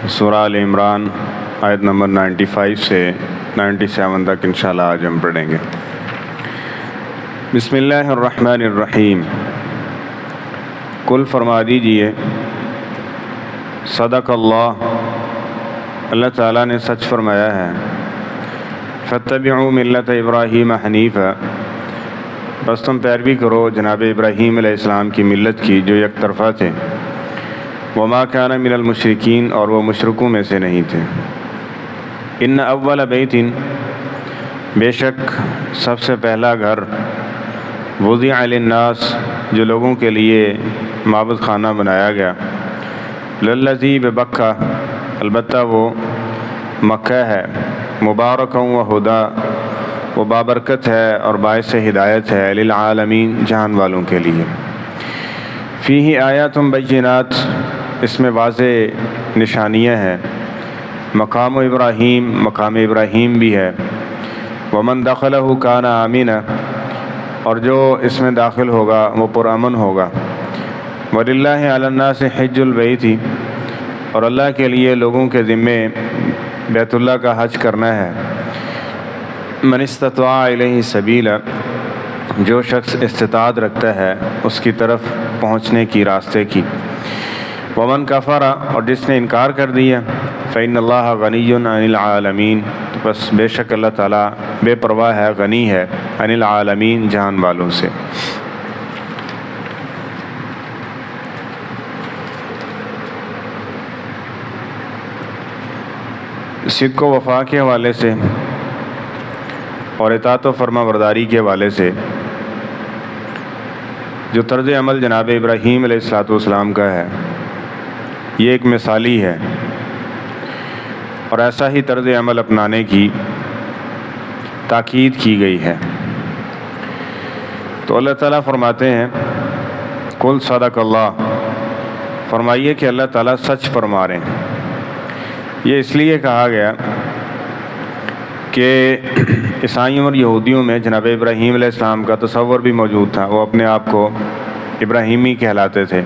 سورہ آل عمران آیت نمبر 95 سے 97 تک انشاءاللہ آج ہم پڑھیں گے۔ بسم اللہ الرحمن الرحیم۔ قل فرما دیجئے صدق اللہ، اللہ تعالیٰ نے سچ فرمایا ہے۔ فاتبعوا ملت ابراہیم حنیفا، بس تم پیروی کرو جناب ابراہیم علیہ السلام کی ملت کی جو یک طرفہ تھے۔ وما کان من المشرکین، اور وہ مشرکوں میں سے نہیں تھے۔ ان اول بیت، بے شک سب سے پہلا گھر، وضع للناس، جو لوگوں کے لیے معبود خانہ بنایا گیا، للذی ببکہ، البتہ وہ مکہ ہے، مبارکا و ہدا، وہ بابرکت ہے اور باعث ہدایت ہے، للعالمین، جہان والوں کے لیے۔ فیہ آیات بینات، اس میں واضح نشانیاں ہیں۔ مقام ابراہیم، مقام ابراہیم بھی ہے۔ ومن دخلہ کان آمنا، اور جو اس میں داخل ہوگا وہ پرامن ہوگا۔ وللہ علی الناس حج البیت، اور اللہ کے لیے لوگوں کے ذمے بیت اللہ کا حج کرنا ہے۔ من استطاع الیہ سبیلا، جو شخص استطاعت رکھتا ہے اس کی طرف پہنچنے کی، راستے کی۔ ومن کفر، اور جس نے انکار کر دیا، فإن اللہ غنی عن العالمین، بس بے شک اللہ تعالیٰ بے پرواہ ہے، غنی ہے، عن العالمین، جہان والوں سے۔ صدق و وفا کے حوالے سے اور اطاعت و فرما برداری کے حوالے سے جو طرز عمل جناب ابراہیم علیہ السلام کا ہے، یہ ایک مثالی ہے، اور ایسا ہی طرز عمل اپنانے کی تاکید کی گئی ہے۔ تو اللہ تعالیٰ فرماتے ہیں قل صدق اللہ، فرمائیے کہ اللہ تعالیٰ سچ فرما رہے ہیں۔ یہ اس لیے کہا گیا کہ عیسائیوں اور یہودیوں میں جناب ابراہیم علیہ السلام کا تصور بھی موجود تھا، وہ اپنے آپ کو ابراہیمی کہلاتے تھے،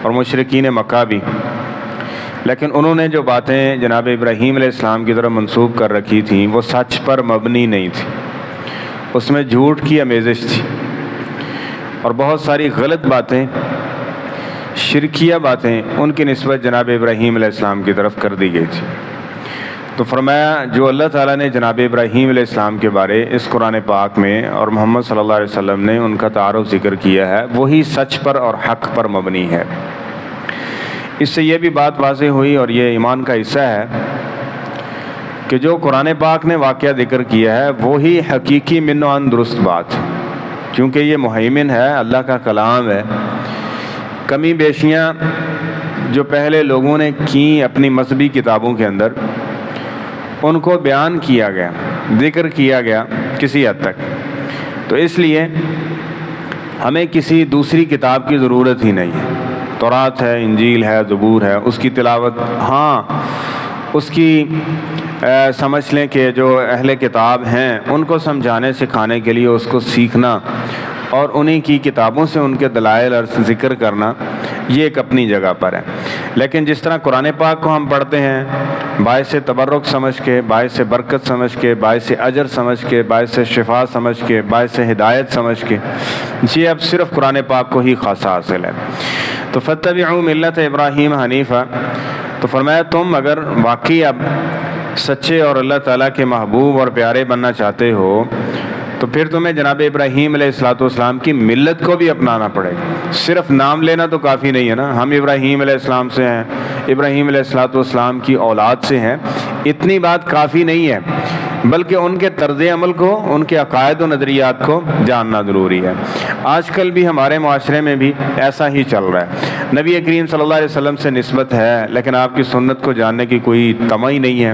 اور مشرکین مکہ بھی، لیکن انہوں نے جو باتیں جناب ابراہیم علیہ السلام کی طرف منسوب کر رکھی تھیں وہ سچ پر مبنی نہیں تھی، اس میں جھوٹ کی آمیزش تھی، اور بہت ساری غلط باتیں، شرکیہ باتیں ان کی نسبت جناب ابراہیم علیہ السلام کی طرف کر دی گئی تھی۔ تو فرمایا جو اللہ تعالیٰ نے جناب ابراہیم علیہ السلام کے بارے اس قرآن پاک میں اور محمد صلی اللہ علیہ وسلم نے ان کا تعارف ذکر کیا ہے، وہی سچ پر اور حق پر مبنی ہے۔ اس سے یہ بھی بات واضح ہوئی، اور یہ ایمان کا حصہ ہے، کہ جو قرآن پاک نے واقعہ ذکر کیا ہے وہی حقیقی من و عن درست بات، کیونکہ یہ مہیمن ہے، اللہ کا کلام ہے۔ کمی بیشیاں جو پہلے لوگوں نے کیں اپنی مذہبی کتابوں کے اندر، ان کو بیان کیا گیا، ذکر کیا گیا کسی حد تک، تو اس لیے ہمیں کسی دوسری کتاب کی ضرورت ہی نہیں ہے۔ تورات ہے، انجیل ہے، زبور ہے، اس کی تلاوت، ہاں اس کی سمجھ لیں کہ جو اہل کتاب ہیں ان کو سمجھانے سکھانے کے لیے اس کو سیکھنا اور انہی کی کتابوں سے ان کے دلائل اور ذکر کرنا، یہ ایک اپنی جگہ پر ہے۔ لیکن جس طرح قرآن پاک کو ہم پڑھتے ہیں باعث تبرک سمجھ کے، باعث برکت سمجھ کے، باعث اجر سمجھ کے، باعث شفا سمجھ کے، باعث ہدایت سمجھ کے، یہ اب صرف قرآن پاک کو ہی خاصہ حاصل ہے۔ تو فاتبعوا ملت ابراہیم حنیفا، تو فرمایا تم اگر واقعی اب سچے اور اللہ تعالیٰ کے محبوب اور پیارے بننا چاہتے ہو تو پھر تمہیں جناب ابراہیم علیہ السلام کی ملت کو بھی اپنانا پڑے گا۔ صرف نام لینا تو کافی نہیں ہے نا، ہم ابراہیم علیہ السلام سے ہیں، ابراہیم علیہ السلام کی اولاد سے ہیں، اتنی بات کافی نہیں ہے، بلکہ ان کے طرز عمل کو، ان کے عقائد و نظریات کو جاننا ضروری ہے۔ آج کل بھی ہمارے معاشرے میں بھی ایسا ہی چل رہا ہے، نبی کریم صلی اللہ علیہ وسلم سے نسبت ہے لیکن آپ کی سنت کو جاننے کی کوئی طمع ہی نہیں ہے،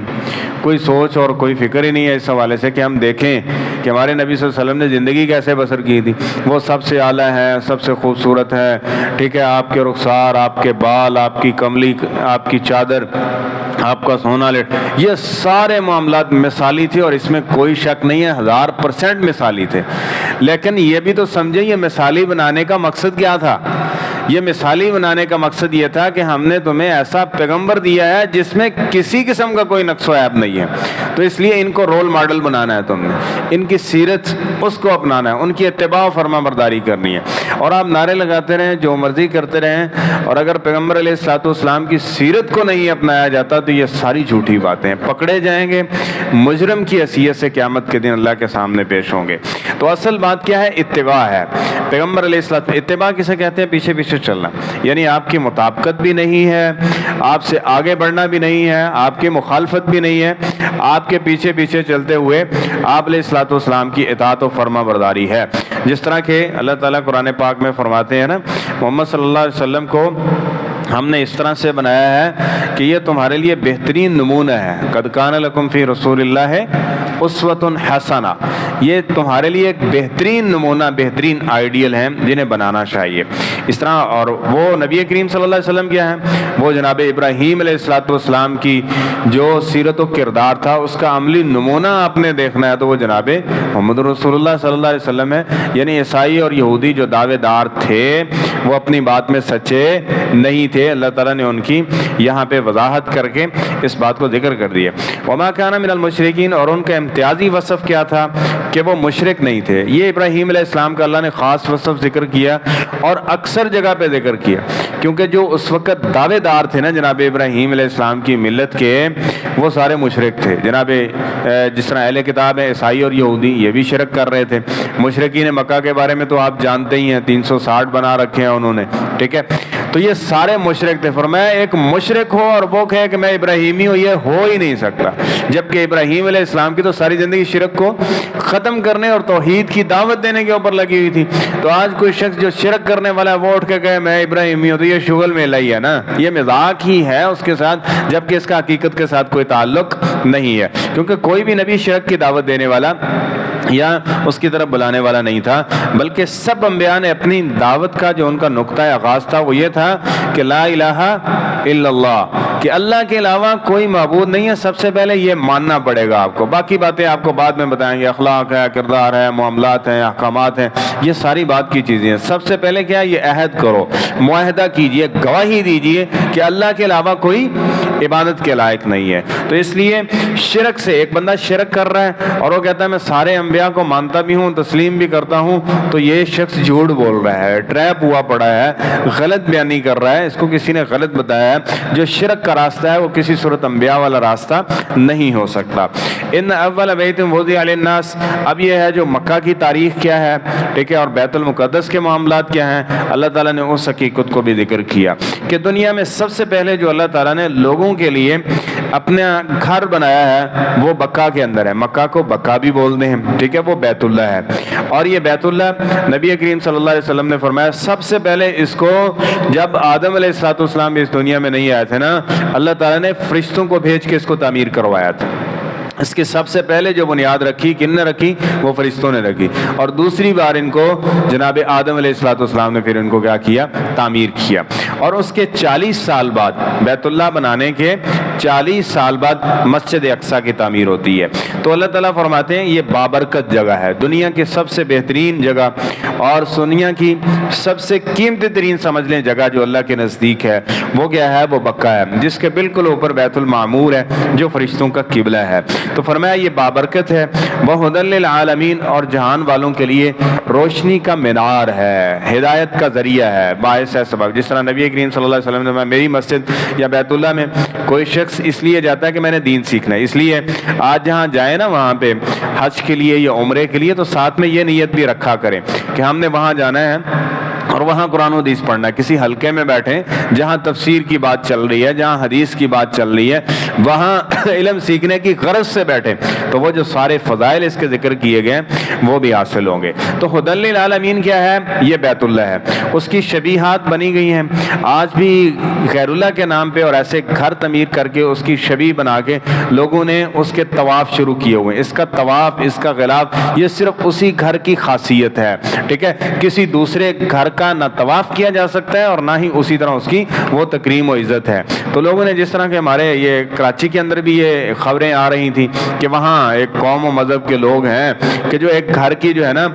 کوئی سوچ اور کوئی فکر ہی نہیں ہے اس حوالے سے کہ ہم دیکھیں کہ ہمارے نبی صلی اللہ علیہ وسلم نے زندگی کیسے بسر کی تھی۔ وہ سب سے اعلیٰ ہے، سب سے خوبصورت ہے، ٹھیک ہے، آپ کے رخسار، آپ کے بال، آپ کی کملی، آپ کی چادر، آپ کا سونا لٹ، یہ سارے معاملات مثالی تھے، اور اس میں کوئی شک نہیں ہے، 1000% مثالی تھے۔ لیکن یہ بھی تو سمجھیں یہ مثالی بنانے کا مقصد کیا تھا؟ یہ مثالی بنانے کا مقصد یہ تھا کہ ہم نے تمہیں ایسا پیغمبر دیا ہے جس میں کسی قسم کا کوئی نقص و عیب نہیں ہے، تو اس لیے ان کو رول ماڈل بنانا ہے، تم نے ان کی سیرت اس کو اپنانا ہے، ان کی اتباع و فرما برداری کرنی ہے۔ اور آپ نعرے لگاتے رہیں، جو مرضی کرتے رہیں، اور اگر پیغمبر علیہ الصلوۃ والسلام کی سیرت کو نہیں اپنایا جاتا تو یہ ساری جھوٹی باتیں، پکڑے جائیں گے، مجرم کی حیثیت سے قیامت کے دن اللہ کے سامنے پیش ہوں گے۔ تو اصل بات کیا ہے؟ اتباع ہے۔ پیغمبر علیہ الصلوۃ، اتباع کسے کہتے ہیں؟ پیچھے پیچھے چلنا، یعنی آپ کی مطابقت بھی نہیں ہے، آپ سے آگے بڑھنا بھی نہیں ہے، آپ کی مخالفت بھی نہیں ہے، آپ کے پیچھے پیچھے چلتے ہوئے آپ علیہ الصلوۃ والسلام کی اطاعت و فرما برداری ہے۔ جس طرح کہ اللہ تعالیٰ قرآن پاک میں فرماتے ہیں نا، محمد صلی اللہ علیہ وسلم کو ہم نے اس طرح سے بنایا ہے کہ یہ تمہارے لیے بہترین نمونہ ہے۔ قد کان لکم فی رسول اللہ اسوۃ حسنہ، یہ تمہارے لیے ایک بہترین نمونہ، بہترین آئیڈیل ہیں جنہیں بنانا چاہیے۔ اس طرح، اور وہ نبی کریم صلی اللہ علیہ وسلم کیا ہیں؟ وہ جناب ابراہیم علیہ السلام کی جو سیرت و کردار تھا اس کا عملی نمونہ آپ نے دیکھنا ہے تو وہ جناب محمد رسول اللہ صلی اللہ علیہ وسلم ہے۔ یعنی عیسائی اور یہودی جو دعوے دار تھے وہ اپنی بات میں سچے نہیں تھے، اللہ تعالیٰ نے ان کی یہاں پہ وضاحت کر کے اس بات کو ذکر کر دیا۔ وما کان من المشرکین، اور ان کا امتیازی وصف کیا تھا کہ وہ مشرک نہیں تھے۔ یہ ابراہیم علیہ السلام کا اللہ نے خاص وصف ذکر کیا اور اکثر جگہ پہ ذکر کیا، کیونکہ جو اس وقت دعوے دار تھے نا جناب ابراہیم علیہ السلام کی ملت کے، وہ سارے مشرک تھے۔ جناب جس طرح اہل کتاب ہے عیسائی اور یہودی، یہ بھی شرک کر رہے تھے۔ مشرکین مکہ کے بارے میں تو آپ جانتے ہی ہیں، 360 بنا رکھے ہیں انہوں نے، ٹھیک ہے؟ تو یہ سارے مشرک تھے۔ فرمایا ایک مشرک ہو اور وہ کہے کہ میں ابراہیمی ہوں، یہ ہو ہی نہیں سکتا، جبکہ ابراہیم علیہ السلام کی تو ساری زندگی شرک کو ختم کرنے اور توحید کی دعوت دینے کے اوپر لگی ہوئی تھی۔ تو آج کوئی شخص جو شرک کرنے والا ہے وہ اٹھ کے کہے میں ابراہیمی ہوں، تو یہ شغل میلہ ہی ہے نا، یہ مذاق ہی ہے اس کے ساتھ، جبکہ اس کا حقیقت کے ساتھ کوئی تعلق نہیں ہے، کیونکہ کوئی بھی نبی شرک کی دعوت دینے والا یا اس کی طرف بلانے والا نہیں تھا، بلکہ سب انبیاء نے اپنی دعوت کا جو ان کا نقطہ آغاز تھا وہ یہ تھا کہ لا الہ الا اللہ، کہ اللہ کے علاوہ کوئی معبود نہیں ہے۔ سب سے پہلے یہ ماننا پڑے گا آپ کو، باقی باتیں آپ کو بعد میں بتائیں گے، اخلاق ہے، کردار ہے، معاملات ہیں، احکامات ہیں، یہ ساری بات کی چیزیں ہیں۔ سب سے پہلے کیا؟ یہ عہد کرو، معاہدہ کیجئے، گواہی دیجئے کہ اللہ کے علاوہ کوئی عبادت کے لائق نہیں ہے۔ تو اس لیے شرک سے، ایک بندہ شرک کر رہا ہے اور وہ کہتا ہے میں سارے انبیاء کو مانتا بھی ہوں، تسلیم بھی کرتا ہوں، تو یہ شخص جھوٹ بول رہا ہے، ٹریپ ہوا پڑا ہے، غلط بیانی کر رہا ہے، اس کو کسی نے غلط بتایا ہے۔ جو شرک کا راستہ ہے وہ کسی صورت انبیاء والا راستہ نہیں ہو سکتا۔ ان اول بیت وضع للناس، اب یہ ہے جو مکہ کی تاریخ کیا ہے، ٹھیک ہے، اور بیت المقدس کے معاملات کیا ہیں، اللہ تعالیٰ نے اس حقیقت کو بھی ذکر کیا کہ دنیا میں سب سے پہلے جو اللہ تعالیٰ نے لوگوں کے لیے اپنا گھر بنایا ہے وہ بکہ کے اندر ہے۔ مکہ کو بکہ بھی بولتے ہیں، ٹھیک ہے، وہ بیت اللہ ہے۔ اور یہ بیت اللہ نبی کریم صلی اللہ علیہ وسلم نے فرمایا سب سے پہلے اس کو، جب آدم علیہ السلام اس دنیا میں نہیں آئے تھے نا، اللہ تعالیٰ نے فرشتوں کو بھیج کے اس کو تعمیر کروایا تھا۔ اس کی سب سے پہلے جو بنیاد رکھی کن نے رکھی؟ وہ فرشتوں نے رکھی، اور دوسری بار ان کو جناب آدم علیہ السلام نے پھر ان کو کیا کیا؟ تعمیر کیا۔ اور اس کے 40 سال بعد، بیت اللہ بنانے کے 40 سال بعد مسجد اقصیٰ کی تعمیر ہوتی ہے۔ تو اللہ تعالیٰ فرماتے ہیں یہ بابرکت جگہ ہے، دنیا کی سب سے بہترین جگہ اور دنیا کی سب سے قیمتی ترین سمجھ لیں جگہ جو اللہ کے نزدیک ہے وہ کیا ہے؟ وہ بکہ ہے، جس کے بالکل اوپر بیت المعمور ہے جو فرشتوں کا قبلہ ہے۔ تو فرمایا یہ بابرکت ہے، وَهُدًى لِّلْعَالَمِينَ، اور جہان والوں کے لیے روشنی کا مینار ہے، ہدایت کا ذریعہ ہے، باعث ہے سبب۔ جس طرح نبی کریم صلی اللہ علیہ وسلم نے، میری مسجد یا بیت اللہ میں کوئی شخص اس لیے جاتا ہے کہ میں نے دین سیکھنا ہے، اس لیے آج جہاں جائے نا وہاں پہ حج کے لیے یا عمرے کے لیے، تو ساتھ میں یہ نیت بھی رکھا کریں کہ ہم نے وہاں جانا ہے اور وہاں قرآن و حدیث پڑھنا ہے۔ کسی حلقے میں بیٹھیں جہاں تفسیر کی بات چل رہی ہے، جہاں حدیث کی بات چل رہی ہے، وہاں علم سیکھنے کی غرض سے بیٹھیں، تو وہ جو سارے فضائل اس کے ذکر کیے گئے وہ بھی حاصل ہوں گے۔ تو ھدی للعالمین کیا ہے؟ یہ بیت اللہ ہے، اس کی شبیہات بنی گئی ہیں۔ آج بھی غیر اللہ کے نام پہ اور ایسے گھر تعمیر کر کے اس کی شبیہ بنا کے لوگوں نے اس کے طواف شروع کیے ہوئے ہیں۔ اس کا طواف، اس کا غلاف، یہ صرف اسی گھر کی خاصیت ہے، ٹھیک ہے، کسی دوسرے گھر کا نہ طواف کیا جا سکتا ہے اور نہ ہی اسی طرح اس کی وہ تکریم و عزت ہے۔ تو لوگوں نے جس طرح کہ ہمارے یہ کراچی کے اندر بھی یہ خبریں آ رہی تھیں کہ وہاں ایک قوم و مذہب کے لوگ ہیں کہ جو ایک گھر کی جو ہے نا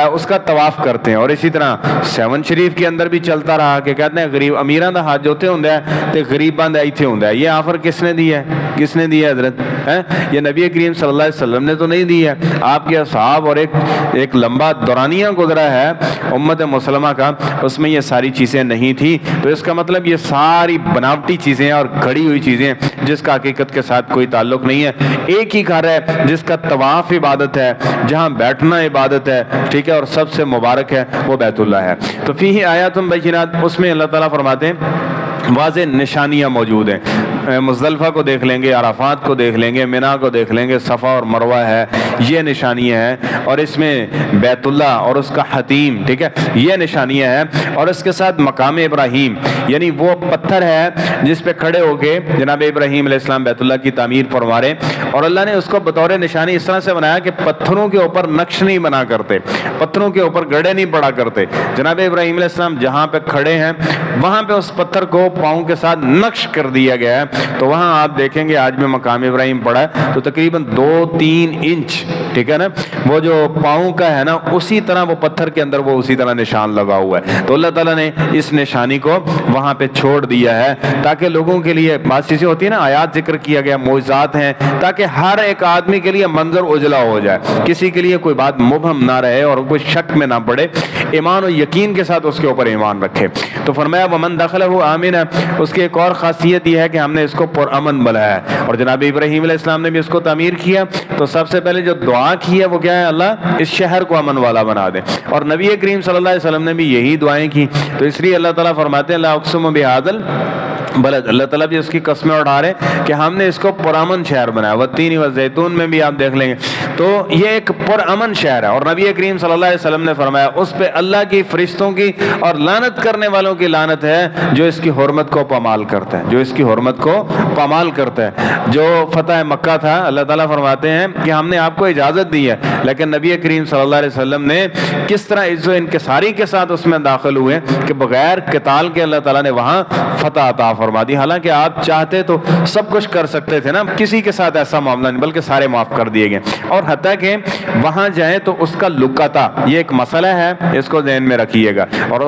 اس کا طواف کرتے ہیں، اور اسی طرح سیون شریف کے اندر بھی چلتا رہا کہ کہتے ہیں غریب امیراں دا ہاتھ جوتے ہوندا ہے تے غریباں دا ایتھے ہوندا ہے۔ یہ آفر کس نے دی ہے؟ کس نے دی ہے حضرت؟ یہ نبی کریم صلی اللہ علیہ وسلم نے تو نہیں دی ہے، آپ کے اصحاب اور ایک لمبا دورانیہ گزرا ہے امت مسلمہ کا، اس میں یہ ساری چیزیں نہیں تھی۔ تو اس کا مطلب یہ ساری بناوٹی چیزیں اور گھڑی ہوئی چیزیں جس کا حقیقت کے ساتھ کوئی تعلق نہیں ہے۔ ایک ہی گھر ہے جس کا طواف عبادت ہے، جہاں بیٹھنا عبادت ہے، ٹھیک ہے، اور سب سے مبارک ہے وہ بیت اللہ ہے۔ تو فیہ آیات بینات، اس میں اللہ تعالیٰ فرماتے ہیں واضح نشانیاں موجود ہیں۔ مزدلفہ کو دیکھ لیں گے، عرفات کو دیکھ لیں گے، منا کو دیکھ لیں گے، صفا اور مروہ ہے، یہ نشانیاں ہیں، اور اس میں بیت اللہ اور اس کا حتیم، ٹھیک ہے، یہ نشانیاں ہیں، اور اس کے ساتھ مقام ابراہیم، یعنی وہ پتھر ہے جس پہ کھڑے ہو کے جناب ابراہیم علیہ السلام بیت اللہ کی تعمیر فرما رہے، اور اللہ نے اس کو بطور نشانی اس طرح سے بنایا کہ پتھروں کے اوپر نقش نہیں بنا کرتے، پتھروں کے اوپر گڑھے نہیں پڑا کرتے۔ جناب ابراہیم علیہ السلام جہاں پہ کھڑے ہیں وہاں پہ اس پتھر کو پاؤں کے ساتھ نقش کر دیا گیا ہے۔ تو وہاں آپ دیکھیں گے آج بھی مقام ابراہیم پڑا ہے تو تقریباً 2-3 انچ، ٹھیک ہے نا، وہ جو پاؤں کا ہے نا اسی طرح وہ پتھر کے اندر وہ اسی طرح نشان لگا ہوا ہے۔ تو اللہ تعالیٰ نے اس نشانی کو وہاں پہ چھوڑ دیا ہے تاکہ لوگوں کے لیے بات چیزیں ہوتی ہیں نا، آیات ذکر کیا گیا، معجزات ہیں، تاکہ ہر ایک آدمی کے لیے منظر اجلا ہو جائے، کسی کے لیے کوئی بات مبہم نہ رہے اور کوئی شک میں نہ پڑے، ایمان و یقین کے ساتھ اس کے اوپر ایمان رکھے۔ تو فرمایا ومن دخلہ آمن، اس کی ایک اور خاصیت یہ ہے کہ ہم نے اس کو پرامن بنایا ہے، اور جناب ابراہیم علیہ السلام نے بھی اس کو تعمیر کیا تو سب سے پہلے جو دعا کی ہے وہ کیا ہے؟ اللہ اس شہر کو امن والا بنا دے، اور نبی کریم صلی اللہ علیہ وسلم نے بھی یہی دعائیں کی۔ تو اس لیے اللہ تعالیٰ فرماتے ہیں لا اقسم بہذا بلد، اللہ تعالیٰ بھی اس کی قسمیں اٹھا رہے ہیں کہ ہم نے اس کو پرامن شہر بنایا۔ والتین والزیتون میں بھی آپ دیکھ لیں گے تو یہ ایک پرامن شہر ہے، اور نبی کریم صلی اللہ علیہ وسلم نے فرمایا اس پہ اللہ کی فرشتوں کی اور لعنت کرنے والوں کی لعنت ہے جو اس کی حرمت کو پامال کرتا ہے، جو اس کی حرمت کو پامال کرتا ہے۔ جو فتح مکہ تھا اللہ تعالیٰ فرماتے ہیں کہ ہم نے آپ کو اجازت دی ہے، لیکن نبی کریم صلی اللہ علیہ وسلم نے کس طرح عز و انکساری کے ساتھ اس میں داخل ہوئے کہ بغیر قتال کے اللہ تعالیٰ نے وہاں فتح عطا فرما دی۔ حالانکہ آپ چاہتے تو سب کچھ کر سکتے تھے نا، کسی کے ساتھ ایسا معاملہ نہیں، بلکہ سارے معاف کر دیے گئے، اور حتیٰ کہ وہاں جائیں تو اس کا لکاتا، یہ ایک مسئلہ ہے، اس کو ذہن میں رکھیے گا، اور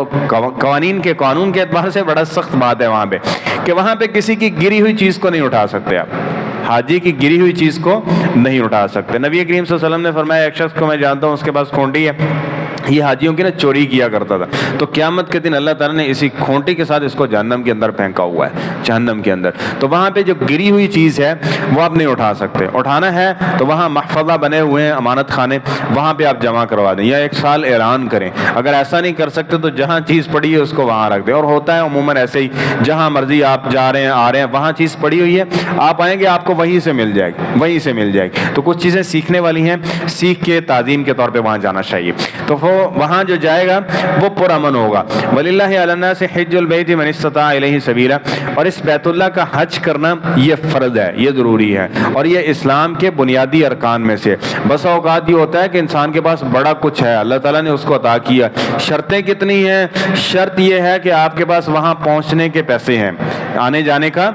قانون کے اعتبار سے بڑا سخت بات ہے وہاں پہ کہ وہاں پہ کسی کی گری ہوئی چیز کو نہیں اٹھا سکتے آپ، حاجی کی گری ہوئی چیز کو نہیں اٹھا سکتے۔ نبی کریم صلی اللہ علیہ وسلم نے فرمایا ایک شخص کو میں جانتا ہوں، اس کے پاس کھونٹی ہے، یہ حاجیوں کی نا چوری کیا کرتا تھا، تو قیامت کے دن اللہ تعالیٰ نے اسی کھونٹی کے ساتھ اس کو جہنم کے اندر پھینکا ہوا ہے، جہنم کے اندر۔ تو وہاں پہ جو گری ہوئی چیز ہے وہ آپ نہیں اٹھا سکتے، اٹھانا ہے تو وہاں محفظہ بنے ہوئے ہیں، امانت خانے، وہاں پہ آپ جمع کروا دیں یا 1 سال اعلان کریں۔ اگر ایسا نہیں کر سکتے تو جہاں چیز پڑی ہے اس کو وہاں رکھ دیں، اور ہوتا ہے عموماً ایسے ہی، جہاں مرضی آپ جا رہے ہیں آ رہے ہیں وہاں چیز پڑی ہوئی ہے، آپ آئیں گے آپ کو وہیں سے مل جائے گی، وہیں سے مل جائے گی۔ تو کچھ چیزیں سیکھنے والی ہیں، سیکھ کے تعظیم کے طور پہ وہاں جانا چاہیے، تو وہ وہاں جو جائے گا وہ پرامن ہوگا۔ وَلِلَّهِ عَلَى النَّاسِ حِجُّ الْبَيْتِ مَنِ اسْتَطَاعَ إِلَيْهِ سَبِيلًا، اور اس بیت اللہ کا حج کرنا یہ فرض ہے، یہ ضروری ہے، اور یہ اسلام کے بنیادی ارکان میں سے۔ بس اوقات یہ ہوتا ہے کہ انسان کے پاس بڑا کچھ ہے، اللہ تعالیٰ نے اس کو عطا کیا، شرطیں کتنی ہیں؟ شرط یہ ہے کہ آپ کے پاس وہاں پہنچنے کے پیسے ہیں، آنے جانے کا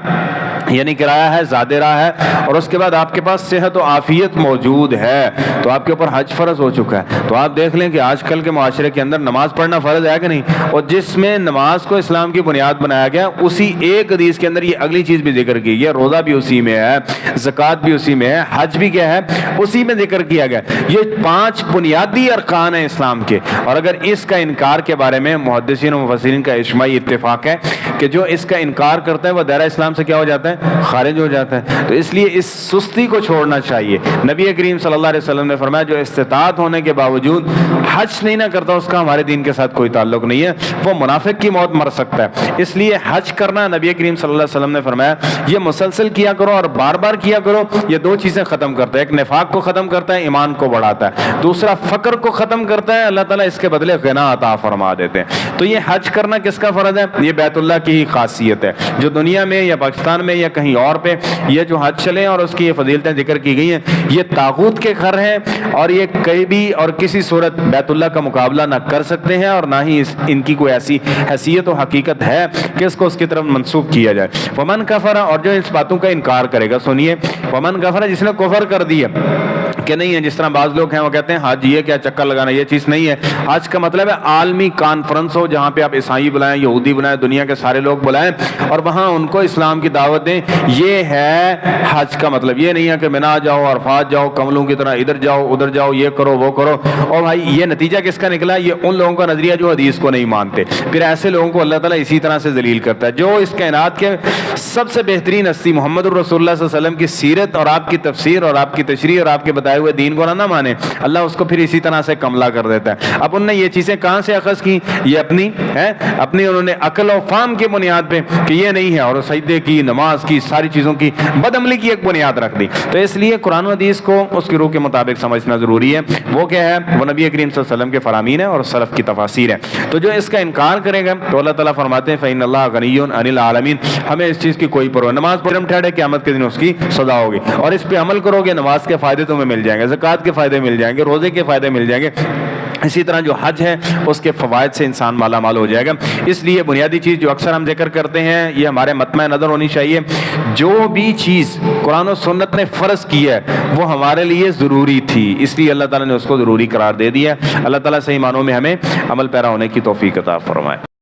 یعنی کرایہ ہے، زیادہ راہ ہے، اور اس کے بعد آپ کے پاس صحت و عافیت موجود ہے، تو آپ کے اوپر حج فرض ہو چکا ہے۔ تو آپ دیکھ لیں کہ آج کل کے معاشرے کے اندر نماز پڑھنا فرض ہے کہ نہیں، اور جس میں نماز کو اسلام کی بنیاد بنایا گیا اسی ایک حدیث کے اندر یہ اگلی چیز بھی ذکر کی گئی، روزہ بھی اسی میں ہے، زکوٰۃ بھی اسی میں ہے، حج بھی کیا ہے اسی میں ذکر کیا گیا۔ یہ 5 بنیادی ارکان ہیں اسلام کے، اور اگر اس کا انکار کے بارے میں محدثین و مفسرین کا اجماعی اتفاق ہے کہ جو اس کا انکار کرتا ہے وہ دائرہ اسلام سے کیا ہو جاتا ہے؟ خارج ہو جاتا ہے۔ تو اس لیے اس سستی کو چھوڑنا چاہیے۔ نبی کریم صلی اللہ علیہ وسلم نے فرمایا جو استطاعت ہونے کے باوجود حج نہیں نہ کرتا اس کا ہمارے دین کے ساتھ کوئی تعلق نہیں ہے، وہ منافق کی موت مر سکتا ہے۔ اس لیے حج کرنا نبی کریم صلی اللہ علیہ وسلم نے فرمایا یہ مسلسل کیا کرو اور بار بار کیا کرو، یہ 2 چیزیں ختم کرتا ہے، ایک نفاق کو ختم کرتا ہے، ایمان کو بڑھاتا ہے، دوسرا فقر کو ختم کرتا ہے، اللہ تعالیٰ اس کے بدلے غنا عطا فرما دیتے ہیں۔ تو یہ حج کرنا کس کا فرض ہے؟ یہ بیت اللہ کی ہی خاصیت ہے، جو دنیا میں یا پاکستان میں یا کہیں اور پہ یہ جو حج چلے اور اس کی یہ فضیلتیں ذکر کی گئی ہیں، یہ طاغوت کے گھر ہیں، اور یہ کہیں بھی اور کسی صورت بیت بیت اللہ کا مقابلہ نہ کر سکتے ہیں اور نہ ہی ان کی کوئی ایسی حیثیت و حقیقت ہے کہ اس کو اس کی طرف منسوب کیا جائے. ومن کفر، اور جو اس باتوں کا انکار کرے گا، سنیے، ومن کفر، جس نے کفر کر دیا کہ نہیں ہے، جس طرح بعض لوگ ہیں وہ کہتے ہیں حج یہ کیا چکر لگانا، یہ چیز نہیں ہے. حج کا مطلب ہے عالمی کانفرنس ہو جہاں پہ آپ عیسائی بلائیں، یہودی بلائیں، دنیا کے سارے لوگ بلائیں اور وہاں ان کو اسلام کی دعوت دیں. یہ ہے حج کا مطلب. یہ نہیں ہے کہ منا جاؤ، عرفات جاؤ، کملوں کی طرح ادھر جاؤ ادھر جاؤ، یہ کرو وہ کرو. اور بھائی یہ نتیجہ کس کا نکلا؟ یہ ان لوگوں کا نظریہ جو حدیث کو نہیں مانتے. پھر ایسے لوگوں کو اللہ تعالیٰ اسی طرح سے ذلیل کرتا ہے. جو اس کائنات کے سب سے بہترین ہستی محمد الرسول اللہ صلی اللہ علیہ وسلم کی سیرت اور آپ کی تفسیر اور آپ کی تشریح اور آپ کے بتائے ہوئے دین کو نہ مانے، اللہ اس کو پھر اسی طرح سے کملہ کر دیتا ہے. اب انہوں نے یہ چیزیں کہاں سے اخذ کی؟ یہ اپنی انہوں نے عقل و فہم کی بنیاد پہ کہ یہ نہیں ہے، اور سجدے کی، نماز کی، ساری چیزوں کی بد عملی کی ایک بنیاد رکھ دی. تو اس لیے قرآن و حدیث کو اس کی روح کے مطابق سمجھنا ضروری ہے. وہ کیا ہے؟ وہ نبی کریم صلی اللہ علیہ وسلم کے فرامین ہیں اور سلف کی تفاسیر ہیں. تو جو اس کا انکار کرے گا تو اللہ تعالیٰ فرماتے ہیں فإن اللہ غنی عن العالمین، ہمیں اس چیز کی کوئی پرواہ. نماز پڑھم ٹھہرے، قیامت کے دن اس کی سزا ہوگی، اور اس پہ عمل کرو گے نماز کے فائدے تمہیں مل جائیں گے، زکوٰۃ کے فائدے مل جائیں گے، روزے کے فائدے مل جائیں گے. اسی طرح جو حج ہے اس کے فوائد سے انسان مالا مال ہو جائے گا. اس لیے بنیادی چیز جو اکثر ہم ذکر کرتے ہیں، یہ ہمارے مطمع نظر ہونی چاہیے. جو بھی چیز قرآن و سنت نے فرض کی ہے وہ ہمارے لیے ضروری تھی، اس لیے اللہ تعالیٰ نے اس کو ضروری قرار دے دیا. اللہ تعالیٰ صحیح معنوں میں ہمیں عمل پیرا ہونے کی توفیق عطا فرمائے.